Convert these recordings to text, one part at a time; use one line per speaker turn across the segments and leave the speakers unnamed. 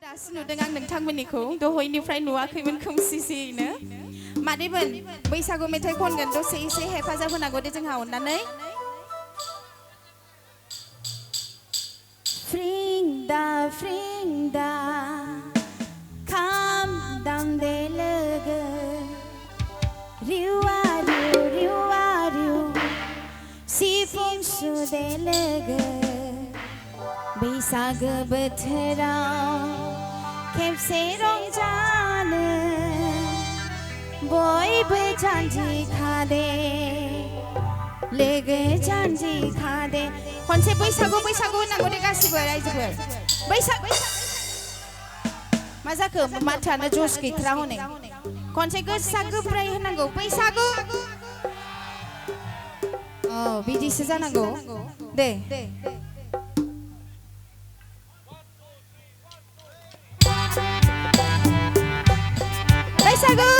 दासो नुदों आं नोंथांमोननिखौ दहायनिफ्राय नुवाखैमोन खोमसिसियैनो मादैमोन बैसागु मेथाइ खनगोन दसे एसे हेफाजाब होनांगौ दे जोंहा अननानै फ्रिंदा खाम दामदे लोगो रिवा रिउ सिफुं सुदे लोगो बैसागो बोथोराव खेबसे रंजानो बयबो जानजि खादे लोगो जानजि खादे खनसे बैसागु होननांगौ दे गासिबो रायजोफोर बैसागु मा जाखो माथोआनो जस गैथारा हनै खनसे गोसा गोब्राय होनांगौ बैसागु औ बिदिसो जानांगौ दे बैसागु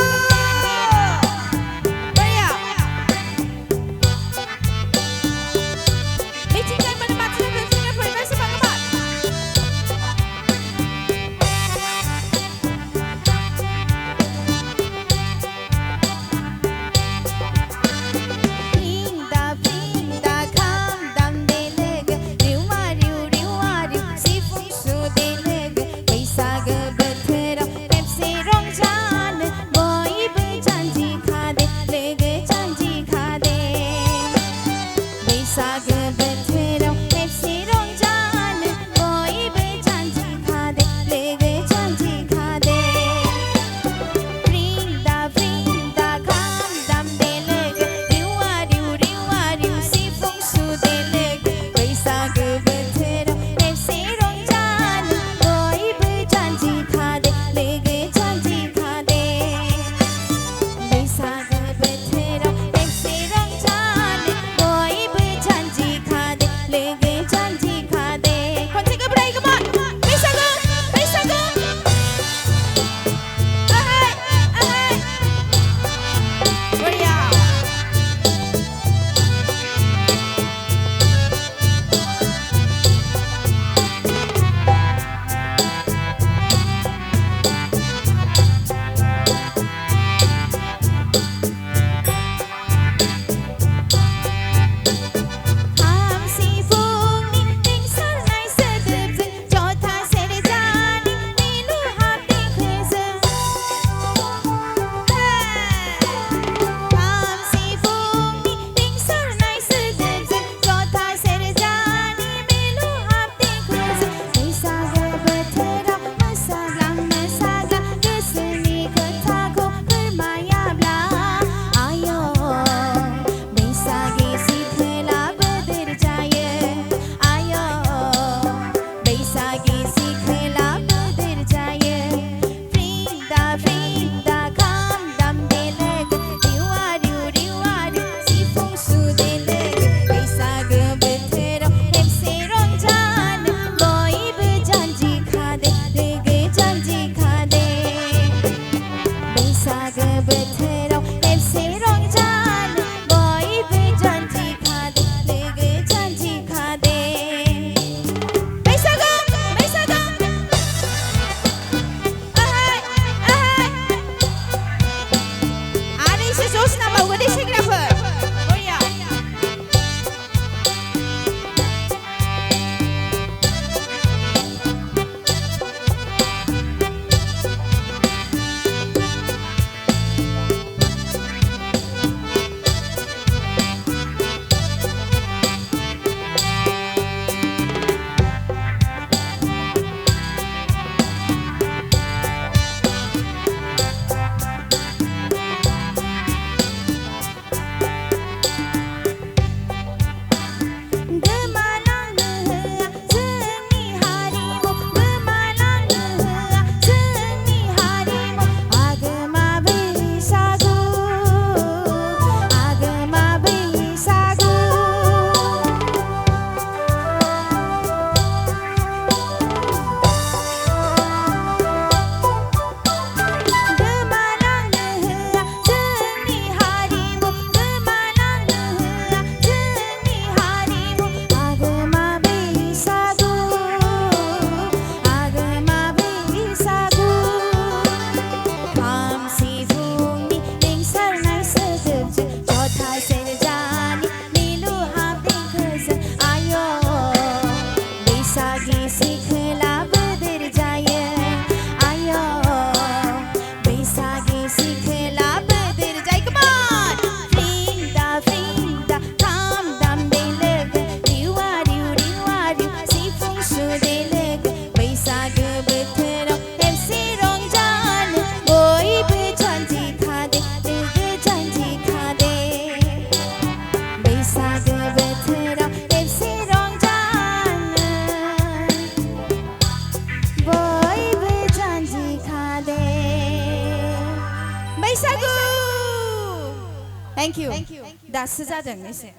दासो जादों एसे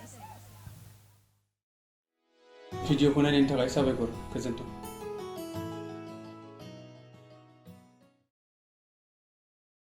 भिडिअखौ नायनायनि थाखाय साबायखर गोजोन्थों